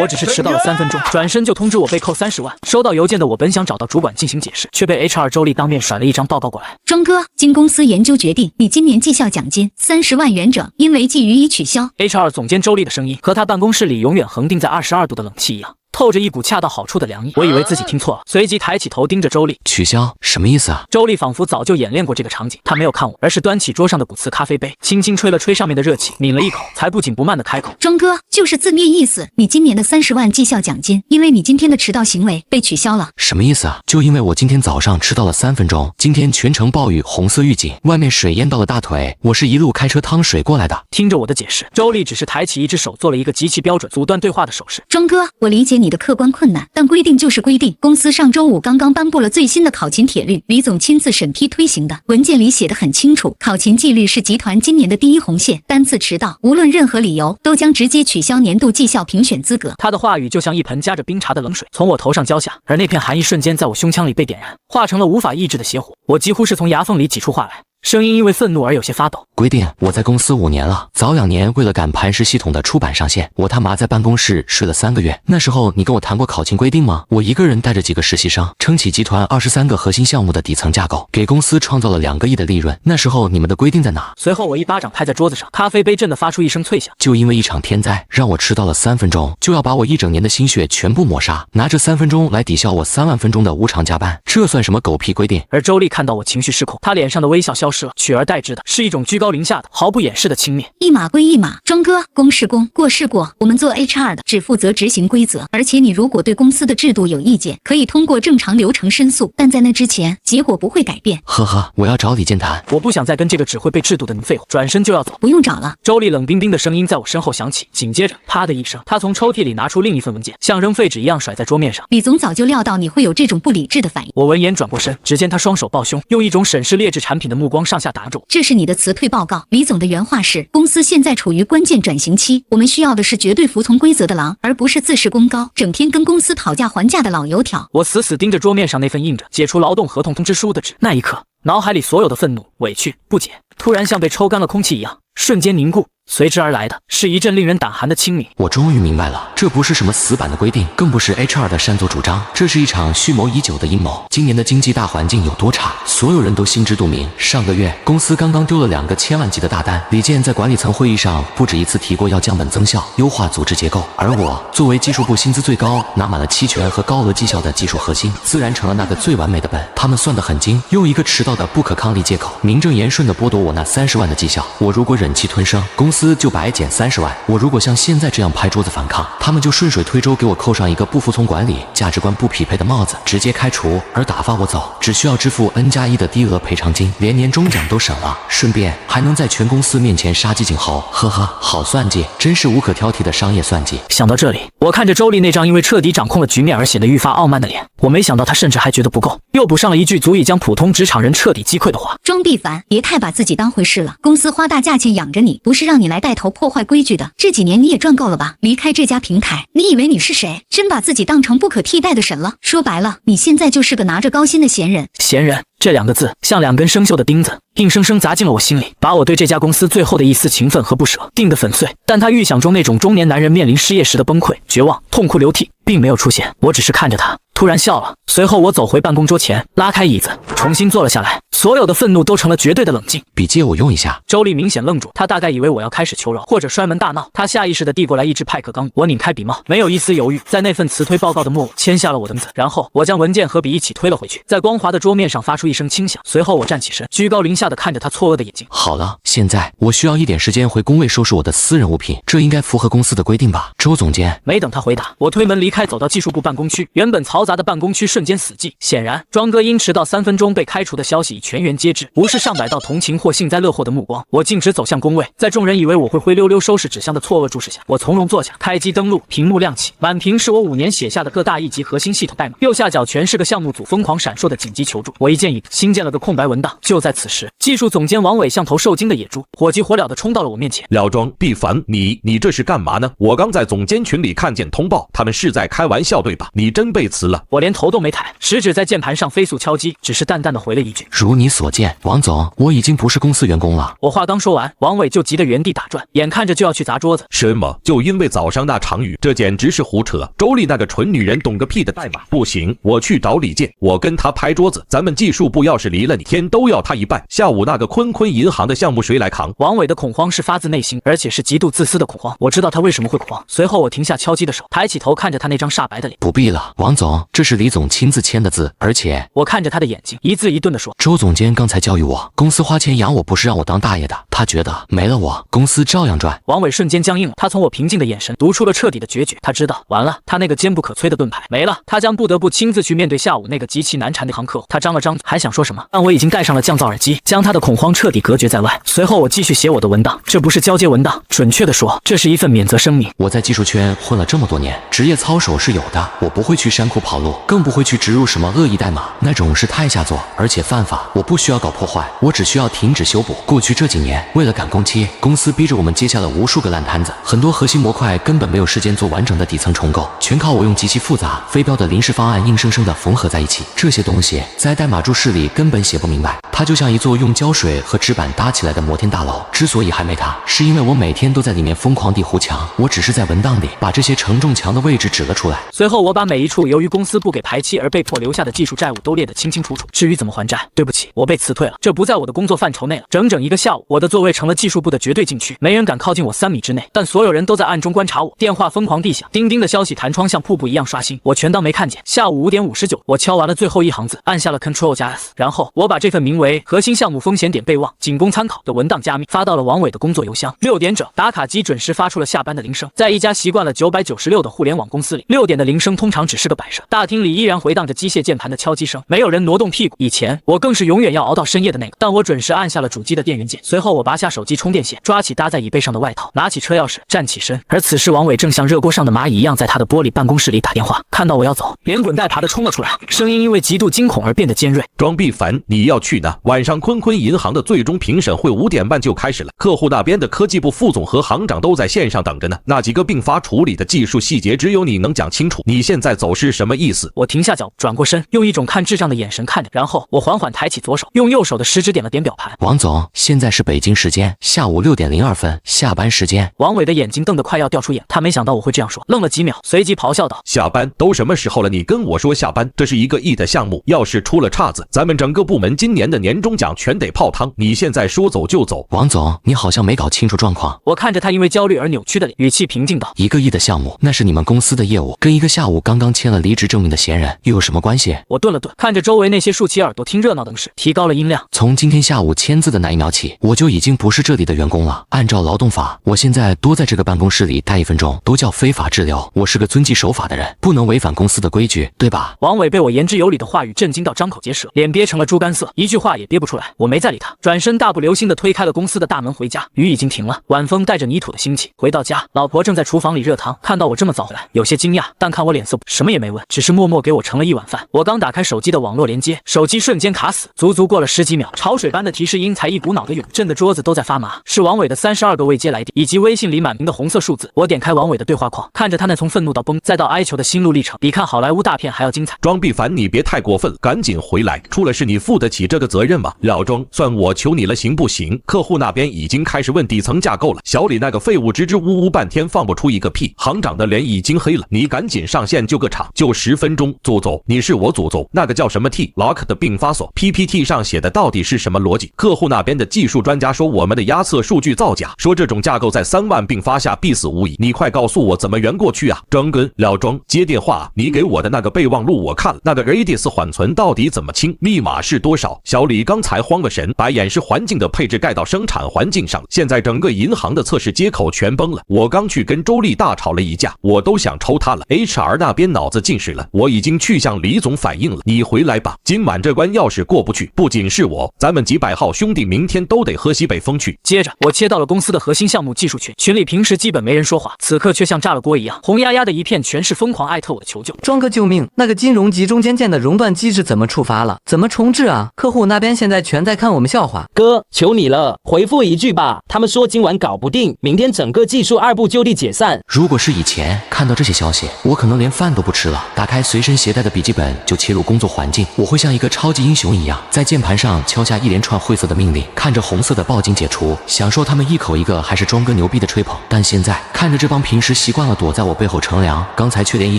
我只是迟到了3分钟，转身就通知我被扣30万。收到邮件的我本想找到主管进行解释，却被 HR 周丽当面甩了一张报告过来。庄哥，经公司研究决定，你今年绩效奖金30万元整，因为季予已取消。HR 总监周丽的声音和他办公室里永远恒定在22度的冷气一样，透着一股恰到好处的凉意。我以为自己听错了，随即抬起头盯着周丽。取消什么意思啊？周丽仿佛早就演练过这个场景，她没有看我，而是端起桌上的古瓷咖啡杯，轻轻吹了吹上面的热气，抿了一口，才不紧不慢地开口：庄哥，就是字面意思，你今年的30万绩效奖金，因为你今天的迟到行为被取消了。什么意思啊？就因为我今天早上迟到了3分钟，今天全程暴雨，红色预警，外面水淹到了大腿，我是一路开车趟水过来的。听着我的解释，周丽只是抬起一只手，做了一个极其标准阻断对话的手势。庄哥，我理解你的客观困难，但规定就是规定。公司上周五刚刚颁布了最新的考勤铁律，李总亲自审批推行的，文件里写得很清楚，考勤纪律是集团今年的第一红线，单次迟到，无论任何理由，都将直接取消年度绩效评选资格。他的话语就像一盆加着冰茶的冷水，从我头上浇下，而那片寒意瞬间在我胸腔里被点燃，化成了无法抑制的邪火。我几乎是从牙缝里挤出话来，声音因为愤怒而有些发抖。规定，我在公司5年了，早2年为了赶磐石系统的出版上线，我他妈在办公室睡了3个月。那时候你跟我谈过考勤规定吗？我一个人带着几个实习生，撑起集团23个核心项目的底层架构，给公司创造了2个亿的利润。那时候你们的规定在哪？随后我一巴掌拍在桌子上，咖啡杯震得发出一声脆响。就因为一场天灾，让我迟到了3分钟，就要把我1整年的心血全部抹杀，拿这3分钟来抵消我3万分钟的无偿加班，这算什么狗屁规定？而周丽看到我情绪失控，她脸上的微笑消失了，取而代之的是一种居高临下的毫不掩饰的轻蔑。一码归一码，庄哥，公是公，过是过，我们做 HR 的只负责执行规则，而且你如果对公司的制度有意见，可以通过正常流程申诉，但在那之前，结果不会改变。呵呵，我要找李健谈。我不想再跟这个只会背制度的你废话，转身就要走。不用找了。周丽冷冰冰的声音在我身后响起，紧接着啪的一声，她从抽屉里拿出另一份文件，像扔废纸一样甩在桌面上。李总早就料到你会有这种不理智的反应。我闻言转过身，只见他双手抱胸，用一种审视劣质产品的目光上下打着我。这是你的辞退报告。李总的原话是：公司现在处于关键转型期，我们需要的是绝对服从规则的狼，而不是自视功高，整天跟公司讨价还价的老油条。我死死盯着桌面上那份印着解除劳动合同通知书的纸，那一刻，脑海里所有的愤怒、委屈、不解，突然像被抽干了空气一样，瞬间凝固。随之而来的是一阵令人胆寒的清明。我终于明白了，这不是什么死板的规定，更不是 HR 的擅作主张，这是一场蓄谋已久的阴谋。今年的经济大环境有多差，所有人都心知肚明。上个月，公司刚刚丢了2个千万级的大单，李健在管理层会议上不止一次提过要降本增效、优化组织结构，而我作为技术部薪资最高、拿满了期权和高额绩效的技术核心，自然成了那个最完美的本。他们算得很精，用一个迟到的不可抗力借口，名正言顺地剥夺我那30万的绩效。我如果忍气吞声，公司就白减30万；我如果像现在这样拍桌子反抗，他们就顺水推舟给我扣上一个不服从管理、价值观不匹配的帽子，直接开除，而打发我走，只需要支付 N+1的低额赔偿金，连年终奖都省了，顺便还能在全公司面前杀鸡儆猴。呵呵，好算计，真是无可挑剔的商业算计。想到这里，我看着周丽那张因为彻底掌控了局面而显得愈发傲慢的脸，我没想到她甚至还觉得不够，又补上了一句足以将普通职场人彻底击溃的话：庄必凡，别太把自己当回事了，公司花大价钱养着你，不是让你来带头破坏规矩的。这几年你也赚够了吧？离开这家平台，你以为你是谁？真把自己当成不可替代的神了？说白了，你现在就是个拿着高薪的闲人。闲人这2个字像2根生锈的钉子，硬生生砸进了我心里，把我对这家公司最后的一丝情分和不舍定得粉碎。但他预想中那种中年男人面临失业时的崩溃、绝望、痛哭流涕并没有出现，我只是看着他突然笑了。随后我走回办公桌前，拉开椅子，重新坐了下来，所有的愤怒都成了绝对的冷静。笔借我用一下。周丽明显愣住，他大概以为我要开始求饶或者摔门大闹，他下意识地递过来一支派克钢。我拧开笔帽，没有一丝犹豫，在那份辞退报告的末尾签下了我的名字，然后我将文件和笔一起推了回去，在光滑的桌面上发出一声轻响。随后我站起身，居高临下地看着他错愕的眼睛。好了，现在我需要一点时间回工位收拾我的私人物品，这应该符合公司的规定吧？周总监。没等他回答，我推门离开，走到技术部办公区。原本嘈杂的办公区瞬间死寂，显然庄哥因迟到3分钟被开除的消息已全员皆知，无视上百道同情或幸灾乐祸的目光，我径直走向工位。在众人以为我会灰溜溜收拾纸箱的错愕注视下，我从容坐下，开机登录，屏幕亮起，满屏是我5年写下的各大1级核心系统代码，右下角全是个项目组疯狂闪烁的紧急求助。我一键一个，新建了个空白文档。就在此时，技术总监王伟像头受惊的野猪，火急火燎地冲到了我面前。廖庄，必凡，你这是干嘛呢？我刚在总监群里看见通报，他们是在开玩笑对吧？你真被辞了。了。我连头都没抬，食指在键盘上飞速敲击，只是淡淡的回了一句：如你所见，王总，我已经不是公司员工了。我话刚说完，王伟就急得原地打转，眼看着就要去砸桌子。什么？就因为早上那场雨？这简直是胡扯！周丽那个蠢女人懂个屁的代码！不行，我去找李健，我跟他拍桌子。咱们技术部要是离了你，天都要他一半。下午那个坤坤银行的项目谁来扛？王伟的恐慌是发自内心，而且是极度自私的恐慌。我知道他为什么会恐慌。随后我停下敲击的手，抬起头看着他那张煞白的脸。不必了，王总，这是李总亲自签的字，而且……我看着他的眼睛，一字一顿地说：周总监刚才教育我，公司花钱养我不是让我当大爷的，他觉得没了我，公司照样赚。王伟瞬间僵硬了，他从我平静的眼神读出了彻底的决绝。他知道完了，他那个坚不可摧的盾牌没了，他将不得不亲自去面对下午那个极其难缠的行客户。他张了张嘴，还想说什么，但我已经戴上了降噪耳机，将他的恐慌彻底隔绝在外。随后我继续写我的文档，这不是交接文档，准确的说，这是一份免责声明。我在技术圈混了这么多年，职业操守是有的，我不会去山库跑路，更不会去植入什么恶意代码，那种是太下作，而且犯法。我不需要搞破坏，我只需要停止修补。过去这几年，为了赶工期，公司逼着我们接下了无数个烂摊子，很多核心模块根本没有时间做完整的底层重构，全靠我用极其复杂、非标的临时方案硬生生的缝合在一起。这些东西在代码注释里根本写不明白，它就像一座用胶水和纸板搭起来的摩天大楼。之所以还没塌，是因为我每天都在里面疯狂地糊墙，我只是在文档里把这些承重墙的位置指了出来。随后我把每一处由于公司不给排期而被迫留下的技术债务都列得清清楚楚。至于怎么还债，对不起，我被辞退了，这不在我的工作范畴内了。整整一个下午，我的座位成了技术部的绝对禁区，没人敢靠近我3米之内，但所有人都在暗中观察我。电话疯狂地响，钉钉的消息弹窗像瀑布一样刷新，我全当没看见。下午5点59，我敲完了最后一行字，按下了 Ctrl+S， 然后我把这份名为核心项目风险点备忘，仅供参考的文档加密发到了王伟的工作邮箱。6点整，打卡机准时发出了下班的铃声。在一家习惯了996的互联网公司里，6点的铃声通常只是个摆设，大厅里依然回荡着机械键盘的敲击声，没有人挪动屁股。以前我更是永远要熬到深夜的那个，但我准时按下了主机的电源键。随后我拔下手机充电线，抓起搭在椅背上的外套，拿起车钥匙，站起身。而此时王伟正像热锅上的蚂蚁一样在他的玻璃办公室里打电话，看到我要走，连滚带爬的冲了出来，声音因为极度惊恐而变得尖锐。装逼烦，你要去哪？晚上坤坤银行的最终评审会5点半就开始了，客户那边的科技部副总和行长都在线上等着呢。那几个并发处理的技术细节只有你能讲清楚，你现在走是什么意思？我停下脚，转过身，用一种看智障的眼神看着，然后我缓缓抬起左手，用右手的食指点了点表盘。王总，现在是北京时间下午6点02分，下班时间。王伟的眼睛瞪得快要掉出眼，他没想到我会这样说，愣了几秒，随即咆哮道：下班都什么时候了？你跟我说下班？这是1个亿的项目，要是出了岔子，咱们整个部门今年的年终奖全得泡汤。你现在说走就走？王总，你好像没搞清楚状况。我看着他因为焦虑而扭曲的脸，语气平静道：1个亿的项目，那是你们公司的业务，跟一个下午刚刚签了离职证明的闲人又有什么关系？我顿了顿，看着周围那些竖起耳朵听热闹的同事，提高了音量。从今天下午签字的那一秒起，我就已经不是这里的员工了。按照劳动法，我现在多在这个办公室里待1分钟都叫非法滞留。我是个遵纪守法的人，不能违反公司的规矩，对吧？王伟被我言之有理的话语震惊到张口结舌，脸憋成了猪肝色，一句话也憋不出来。我没再理他，转身大步流星地推开了公司的大门回家。雨已经停了，晚风带着泥土的腥气。回到家，老婆正在厨房里热汤，看到我这么早回来，有些惊讶，但看我脸色什么也没问，只是默默给我盛了一碗饭。我刚打开手机的网络连接，手机瞬间卡死，足足过了10几秒，潮水般的提示音才一股脑的涌，震得桌子都在发麻。是王伟的32个未接来电，以及微信里满屏的红色数字。我点开王伟的对话框，看着他那从愤怒到崩再到哀求的心路历程，比看好莱坞大片还要精彩。装逼烦，你别太过分了，赶紧回来，出了事你负得起这个责任吗？老庄，算我求你了，行不行？客户那边已经开始问底层架构了，小李那个废物支支吾吾半天放不出一个屁，行长的脸已经黑了，你赶紧上线救个场，就10分钟。祖宗，你是我祖宗，那个叫什么 T lock 的并发锁 PPT 上写的到底是什么逻辑？客户那边的技术专家说我们的压测数据造假，说这种架构在3万并发下必死无疑，你快告诉我怎么圆过去啊？张根，老庄接电话，你给我的那个备忘录我看了，那个 Redis 缓存到底怎么清？密码是多少？小李刚才慌了神，把演示环境的配置盖到生产环境上，现在整个银行的测试接口全崩了。我刚去跟周丽大吵了一架，我都想抽他了。HR 那边脑子进水了，我已经去向李总反映了，你回来吧，今晚这关要是过不去，不仅是我，咱们几百号兄弟明天都得喝西北风去。接着我切到了公司的核心项目技术群，群里平时基本没人说话，此刻却像炸了锅一样，红压压的一片，全是疯狂艾特我的求救。庄哥救命，那个金融级中间件的熔断机制怎么触发了？怎么重置啊？客户那边现在全在看我们笑话。哥，求你了，回复一句吧，他们说今晚搞不定，明天整个技术2部就地解散。如果是以前看到这些消息，我可能连饭都不吃了。大打开随身携带的笔记本就切入工作环境，我会像一个超级英雄一样，在键盘上敲下一连串晦涩的命令，看着红色的报警解除，享受他们一口一个还是庄哥牛逼的吹捧。但现在看着这帮平时习惯了躲在我背后乘凉，刚才却连一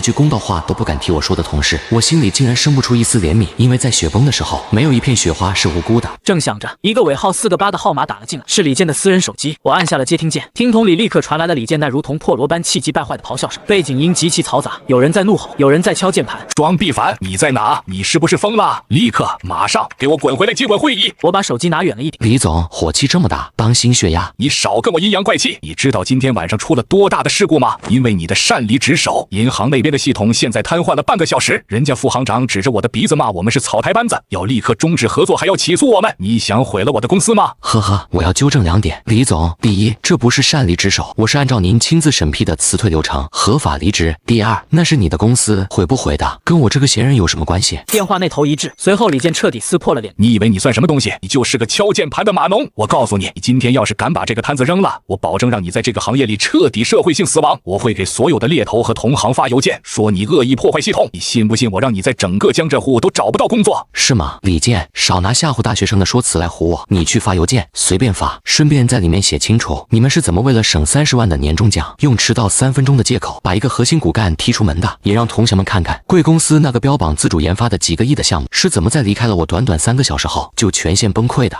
句公道话都不敢替我说的同事，我心里竟然生不出一丝怜悯，因为在雪崩的时候，没有一片雪花是无辜的。正想着，一个尾号4个8的号码打了进来，是李健的私人手机。我按下了接听键，听筒里立刻传来了李健那如同破锣般气急败坏的咆哮声，背景音极其嘈杂，有人在怒吼，有人在敲键盘。庄必凡，你在哪？你是不是疯了？立刻马上给我滚回来接管会议！我把手机拿远了一点。李总，火气这么大，当心血压。你少跟我阴阳怪气！你知道今天晚上出了多大的事故吗？因为你的擅离职守，银行那边的系统现在瘫痪了半个小时，人家副行长指着我的鼻子骂我们是草台班子，要立刻终止合作，还要起诉我们。你想毁了我的公司吗？呵呵，我要纠正2点。李总，第一，这不是擅离职守，我是按照您亲自审批的辞退流程合法离职。第二，那是你的公司，毁不毁的跟我这个闲人有什么关系？电话那头一滞，随后李健彻底撕破了脸。你以为你算什么东西？你就是个敲键盘的码农！我告诉你，你今天要是敢把这个摊子扔了，我保证让你在这个行业里彻底社会性死亡。我会给所有的猎头和同行发邮件，说你恶意破坏系统。你信不信我让你在整个江浙沪都找不到工作？是吗？李健，少拿吓唬大学生的说辞来唬我。你去发邮件，随便发，顺便在里面写清楚，你们是怎么为了省30万的年终奖，用迟到3分钟的借口把一个核心骨干踢出门的，也让同学们看看贵公司那个标榜自主研发的几个亿的项目是怎么在离开了我短短3个小时后就全线崩溃的。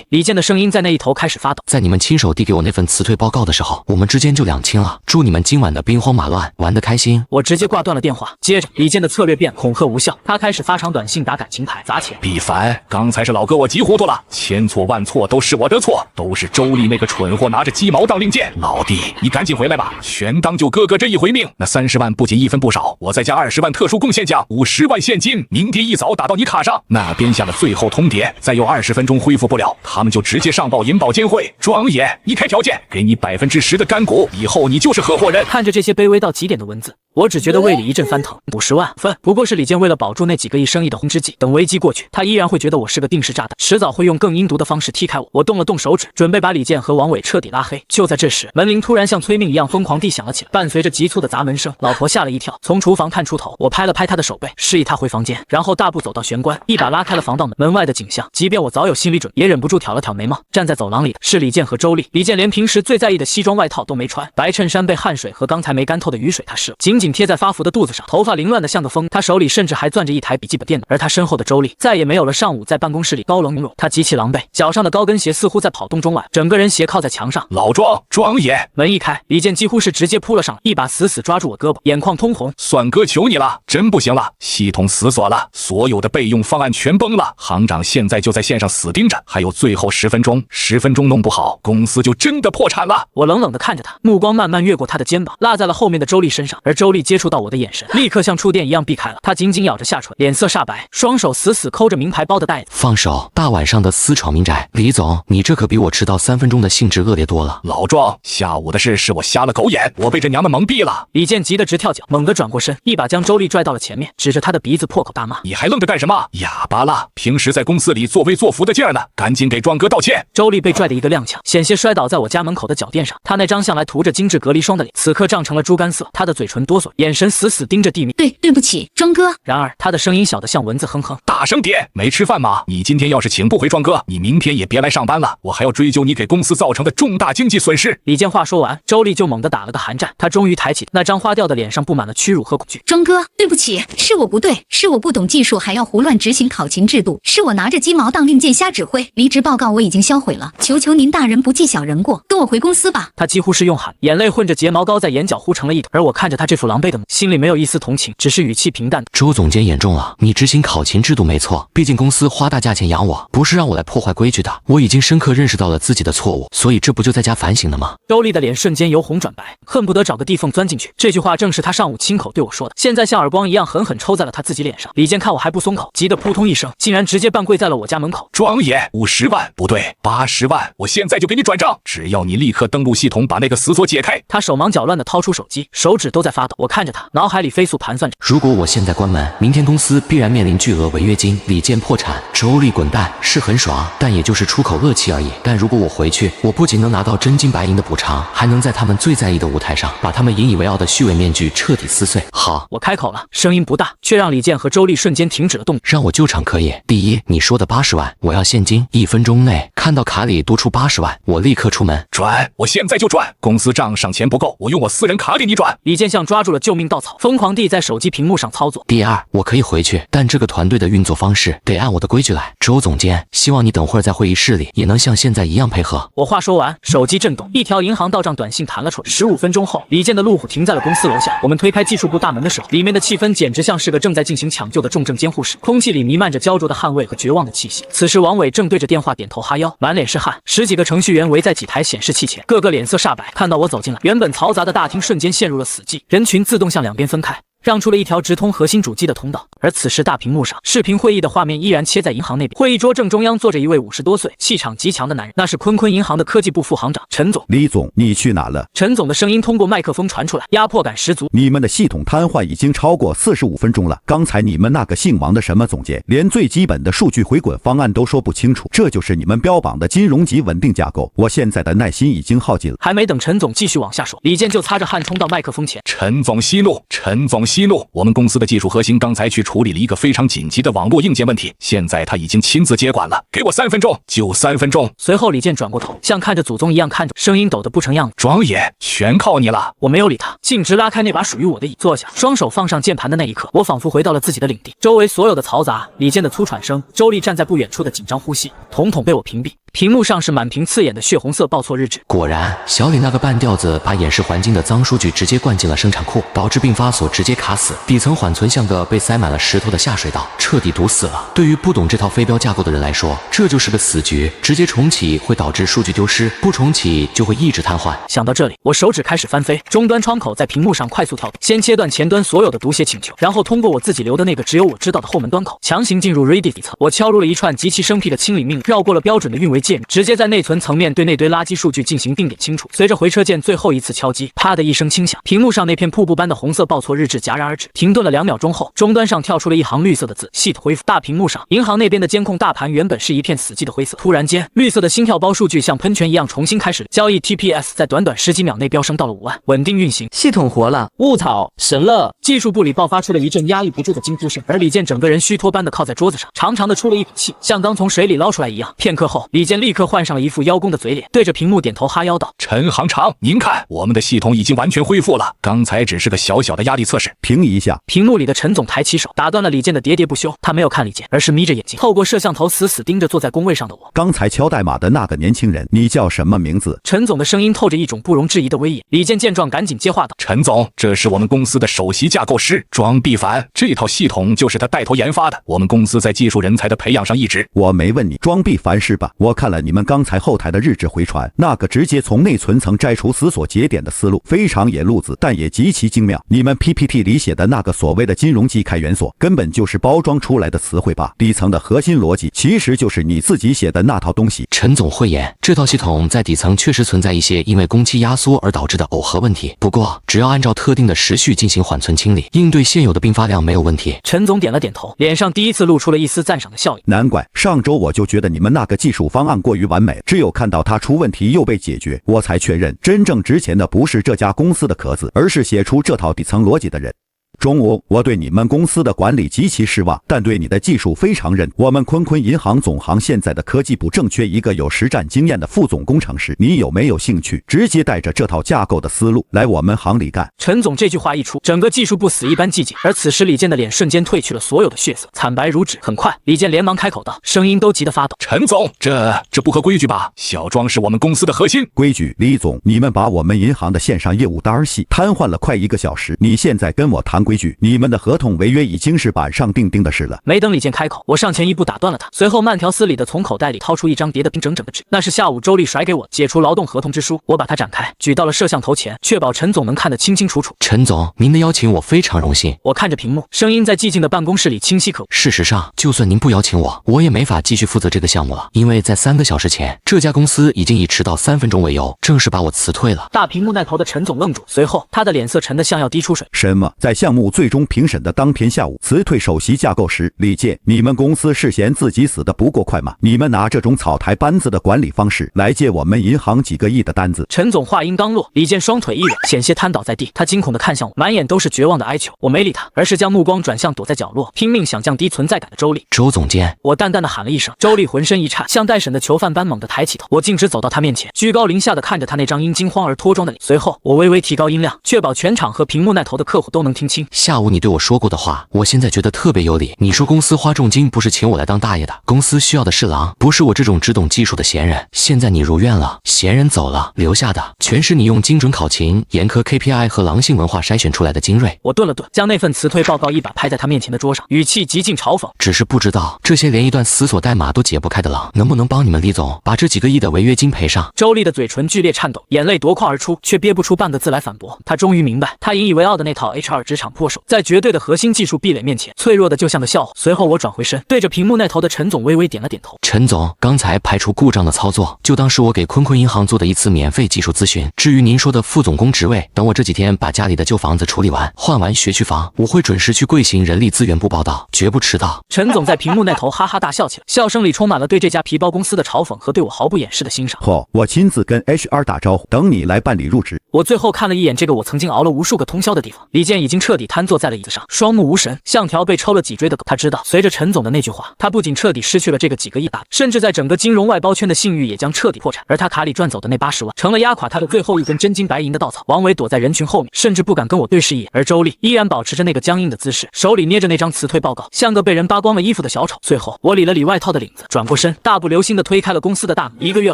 李健的声音在那一头开始发抖。在你们亲手递给我那份辞退报告的时候，我们之间就两清了。祝你们今晚的兵荒马乱玩得开心。我直接挂断了电话。接着李健的策略变恐吓无效，他开始发长短信打感情牌砸钱。毕凡，刚才是老哥我急糊涂了，千错万错都是我的错，都是周丽那个蠢货拿着鸡毛当令箭。老弟，你赶紧回来吧，全当救哥哥这一回命。那30万不仅一分不少，我再加20万特殊贡献奖，50万现金，明天一早打到你卡上。那边下了最后通牒，再有20分钟恢复不了，他们就直接上报银保监会。庄爷，你开条件，给你10%的干股，以后你就是合伙人。看着这些卑微到极点的文字，我只觉得胃里一阵翻腾。50万分不过是李健为了保住那几个亿生意的红之计，等危机过去，他依然会觉得我是个定时炸弹，迟早会用更阴毒的方式踢开我。我动了动手指，准备把李健和王伟彻底拉黑。就在这时，门铃突然像催命一样疯狂地响了起来，伴随着急促的砸门声。老婆吓了一跳，从厨房探出头，我拍了拍她的手背，示意她回房间，然后大步走到玄关，一把拉开了防盗门。门外的景象，即便我早有心理准备，也忍不住挑了挑眉毛。站在走廊里的是李健和周丽。李健连平时最在意的西装外套都没穿，白衬衫被汗水和刚才没干透的雨水他湿了，紧紧贴在发福的肚子上，头发凌乱的像个风。他手里甚至还攥着一台笔记本电脑，而他身后的周丽再也没有了上午在办公室里高冷勇弱，他极其狼狈，脚上的高跟鞋似乎在跑动中晚，整个人斜靠在墙上。老庄爷，门一开，李健几乎是直接扑了上来，一把死死抓住我胳膊，眼眶通红。算哥求你了，真不行了，系统死锁了，所有的备用方案全崩了，行长现在就在线上死盯着，还有最后10分钟，10分钟弄不好，公司就真的破产了。我冷冷地看着他，目光慢慢越过他的肩膀，落在了后面的周丽身上，而周丽接触到我的眼神，立刻像触电一样避开了。他紧紧咬着下唇，脸色煞白，双手死死抠着名牌包的袋子。放手！大晚上的私闯民宅，李总，你这可比我迟到3分钟的性质恶劣多了。老庄，下午的事是我瞎了狗眼，我被这娘们蒙蔽了。李健急得直跳脚，猛地转过身，一把将周丽拽到了前面，指着他的鼻子破口大骂：“你还愣着干什么？哑巴了！平时在公司里作威作福的劲儿呢，赶紧给庄哥道歉！”周丽被拽得一个踉跄，险些摔倒在我家门口的脚垫上。她那张向来涂着精致隔离霜的脸，此刻涨成了猪肝色，她的嘴唇哆嗦，眼神死死盯着地面。对不起，庄哥。然而她的声音小得像蚊子哼哼。大声点！没吃饭吗？你今天要是请不回庄哥，你明天也别来上班了，我还要追究你给公司造成的重大经济损失。李健话说完，周丽就猛地打了个寒战，她终于抬起那张花掉的脸上布满了屈辱和恐惧。庄哥，对不起，是我不对，是我不懂技术，还要胡乱执行考勤制度，是我拿着鸡毛当令箭瞎指挥。离职报告我已经销毁了，求求您大人不计小人过，跟我回公司吧。他几乎是用喊，眼泪混着睫毛膏在眼角糊成了一团。而我看着他这副狼狈的模样，心里没有一丝同情，只是语气平淡。周总监言重了，你执行考勤制度没错，毕竟公司花大价钱养我，不是让我来破坏规矩的。我已经深刻认识到了自己的错误，所以这不就在家反省了吗？周丽的脸瞬间由红转白，恨不得找个地缝钻进去。这句话正是他上午亲口对我说的，现在像耳光一样狠狠抽在了他自己脸上。李健看我还不松口，急得扑通一声，竟然直接半跪在了我家门口。庄爷，50万不对，80万，我现在就给你转账，只要你立刻登录系统把那个死锁解开。他手忙脚乱地掏出手机，手指都在发抖。我看着他，脑海里飞速盘算着，如果我现在关门，明天公司必然面临巨额违约金，李健破产，周丽滚蛋，是很爽，但也就是出口恶气而已。但如果我回去，我不仅能拿到真金白银的补偿，还能在他们最在意的舞台上把他们引以为傲的虚伪面具彻底撕碎。好，我开开口了，声音不大，却让李健和周丽瞬间停止了动作。让我救场可以。第一，你说的80万，我要现金，1分钟内看到卡里多出80万，我立刻出门转，我现在就转。公司账上钱不够，我用我私人卡给你转。李健像抓住了救命稻草，疯狂地在手机屏幕上操作。第二，我可以回去，但这个团队的运作方式得按我的规矩来。周总监，希望你等会儿在会议室里也能像现在一样配合。我话说完，手机震动，一条银行到账短信弹了出来。15分钟后，李健的路虎停在了公司楼下。我们推开技术部大门的时候，里面的气氛简直像是个正在进行抢救的重症监护室，空气里弥漫着焦灼的汗味和绝望的气息。此时，王伟正对着电话点头哈腰，满脸是汗。10几个程序员围在几台显示器前，个个脸色煞白。看到我走进来，原本嘈杂的大厅瞬间陷入了死寂，人群自动向两边分开，让出了一条直通核心主机的通道。而此时大屏幕上，视频会议的画面依然切在银行那边。会议桌正中央坐着一位50多岁、气场极强的男人，那是坤坤银行的科技部副行长陈总。李总，你去哪了？陈总的声音通过麦克风传出来，压迫感十足。你们的系统瘫痪已经超过45分钟了。刚才你们那个姓王的什么总监，连最基本的数据回滚方案都说不清楚，这就是你们标榜的金融级稳定架构。我现在的耐心已经耗尽了。还没等陈总继续往下说，李健就擦着汗冲到麦克风前。陈总息怒，陈总息怒。我们公司的技术核心刚才去处理了一个非常紧急的网络硬件问题，现在他已经亲自接管了，给我3分钟，就3分钟。随后李健转过头，像看着祖宗一样看着，声音抖得不成样子。庄爷，全靠你了。我没有理他，径直拉开那把属于我的椅，坐下，双手放上键盘的那一刻，我仿佛回到了自己的领地。周围所有的嘈杂，李健的粗喘声，周丽站在不远处的紧张呼吸，统统被我屏蔽。屏幕上是满屏刺眼的血红色报错日志。果然，小李那个半吊子把演示环境的脏数据直接灌进了生产库，导致并发所直接卡死，底层缓存像个被塞满了石头的下水道，彻底堵死了。对于不懂这套飞镖架构的人来说，这就是个死局，直接重启会导致数据丢失，不重启就会一直瘫痪。想到这里，我手指开始翻飞，终端窗口在屏幕上快速跳动，先切断前端所有的读写请求，然后通过我自己留的那个只有我知道的后门端口，强行进入 Redis 底层。我敲入了一串极其生僻的清理命令，绕过了标准的运维界面，直接在内存层面对那堆垃圾数据进行定点清除。随着回车键最后一次敲击，啪的一声轻响，屏幕上那片瀑布般的红色报错日志戛然而止。停顿了2秒钟后，终端上跳出了一行绿色的字：“Sheet 恢复。”大屏幕上，银行那边的监控大盘原本是一片死寂的灰色，突然间，绿色的心跳包数据像喷泉一样重新开始，交易 TPS 在短短10几秒内飙升到了5万，稳定运行，系统活了！卧槽，神了！技术部里爆发出了一阵压抑不住的惊呼声，而李健整个人虚脱般的靠在桌子上，长长的出了一口气，像刚从水里捞出来一样。片刻后，李健立刻换上了一副邀功的嘴脸，对着屏幕点头哈腰道：“陈行长，您看，我们的系统已经完全恢复了，刚才只是个小小的压力测试。”停一下！屏幕里的陈总抬起手，打断了李健的喋喋不休。他没有看李健，而是眯着眼睛，透过摄像头死死盯着坐在工位上的我。刚才敲代码的那个年轻人，你叫什么名字？陈总的声音透着一种不容置疑的威严。李健见状，赶紧接话道：“陈总，这是我们公司的首席架构师庄必凡，这套系统就是他带头研发的。我们公司在技术人才的培养上一直……我没问你庄必凡是吧？我看了你们刚才后台的日志回传，那个直接从内存层摘除死锁节点的思路非常野路子，但也极其精妙。你们 PPT 里写的那个所谓的金融级开源锁，根本就是包装出来的词汇吧？底层的核心逻辑其实就是你自己写的那套东西。”陈总慧眼，这套系统在底层确实存在一些因为工期压缩而导致的耦合问题，不过只要按照特定的时序进行缓存清理，应对现有的并发量没有问题。陈总点了点头，脸上第一次露出了一丝赞赏的笑意。难怪上周我就觉得你们那个技术方案过于完美，只有看到它出问题又被解决，我才确认真正值钱的不是这家公司的壳子，而是写出这套底层逻辑的人。中午，我对你们公司的管理极其失望，但对你的技术非常认。我们坤坤银行总行现在的科技部正缺一个有实战经验的副总工程师，你有没有兴趣直接带着这套架构的思路来我们行里干？陈总这句话一出，整个技术部死一般寂静。而此时李健的脸瞬间褪去了所有的血色，惨白如纸。很快，李健连忙开口道，声音都急得发抖：“陈总，这不合规矩吧？小庄是我们公司的核心。”规矩，李总，你们把我们银行的线上业务单儿系瘫痪了快1个小时，你现在跟我谈规矩？你们的合同违约已经是板上钉钉的事了。没等李健开口，我上前一步打断了他，随后慢条斯理的从口袋里掏出一张叠得平整整的纸，那是下午周丽甩给我解除劳动合同之书。我把它展开，举到了摄像头前，确保陈总能看得清清楚楚。陈总，您的邀请我非常荣幸。我看着屏幕，声音在寂静的办公室里清晰可闻。事实上，就算您不邀请我，我也没法继续负责这个项目了，因为在3个小时前，这家公司已经以迟到3分钟为由，正式把我辞退了。大屏幕那头的陈总愣住，随后他的脸色沉得像要滴出水。什么？在项目务最终评审的当天下午，辞退首席架构师李健，你们公司是嫌自己死的不够快吗？你们拿这种草台班子的管理方式来借我们银行几个亿的单子。陈总话音刚落，李健双腿一软，险些瘫倒在地。他惊恐地看向我，满眼都是绝望的哀求。我没理他，而是将目光转向躲在角落，拼命想降低存在感的周丽。周总监，我淡淡的喊了一声，周丽浑身一颤，像待审的囚犯般猛地抬起头。我径直走到他面前，居高临下的看着他那张因惊慌而脱妆的脸。随后，我微微提高音量，确保全场和屏幕那头的客户都能听清。下午你对我说过的话，我现在觉得特别有理。你说公司花重金不是请我来当大爷的，公司需要的是狼，不是我这种只懂技术的闲人。现在你如愿了，闲人走了，留下的全是你用精准考勤、严苛 KPI 和狼性文化筛选出来的精锐。我顿了顿，将那份辞退报告一把拍在他面前的桌上，语气极尽嘲讽。只是不知道这些连一段死锁代码都解不开的狼，能不能帮你们李总把这几个亿的违约金赔上？周丽的嘴唇剧烈颤抖，眼泪夺眶而出，却憋不出半个字来反驳。他终于明白，他引以为傲的那套 HR 职场破手，在绝对的核心技术壁垒面前，脆弱的就像个笑话。随后我转回身，对着屏幕那头的陈总微微点了点头。陈总，刚才排除故障的操作，就当是我给坤坤银行做的一次免费技术咨询。至于您说的副总工职位，等我这几天把家里的旧房子处理完，换完学区房，我会准时去贵行人力资源部报道，绝不迟到。陈总在屏幕那头哈哈大笑起来，笑声里充满了对这家皮包公司的嘲讽和对我毫不掩饰的欣赏。我亲自跟 HR 打招呼，等你来办理入职。我最后看了一眼这个我曾经熬了无数个通宵的地方，李健已经彻底瘫坐在了椅子上，双目无神，像条被抽了脊椎的狗。他知道，随着陈总的那句话，他不仅彻底失去了这个几个亿大，甚至在整个金融外包圈的信誉也将彻底破产。而他卡里赚走的那80万，成了压垮他的最后一根真金白银的稻草。王伟躲在人群后面，甚至不敢跟我对视一眼，而周丽依然保持着那个僵硬的姿势，手里捏着那张辞退报告，像个被人扒光了衣服的小丑。最后，我理了理外套的领子，转过身，大步流星地推开了公司的大门。1个月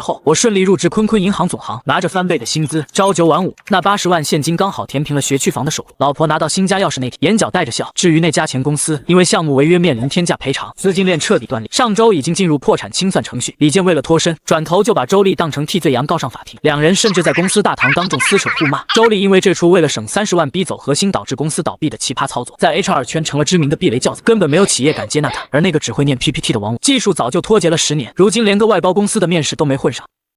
后，我顺利入职坤坤银行总行，拿着翻倍的薪资，朝9晚5，那80万现金刚好填平了学区房的首付。老婆拿到新家钥匙那天，眼角带着笑。至于那家前公司，因为项目违约面临天价赔偿，资金链彻底断裂，上周已经进入破产清算程序。李健为了脱身，转头就把周丽当成替罪羊告上法庭，两人甚至在公司大堂当众撕扯互骂。周丽因为这出为了省30万逼走核心导致公司倒闭的奇葩操作，在 HR 圈成了知名的避雷教材，根本没有企业敢接纳他。而那个只会念 PPT 的王五，技术早就脱节了10年，如今连个外包公司的面试都没混上。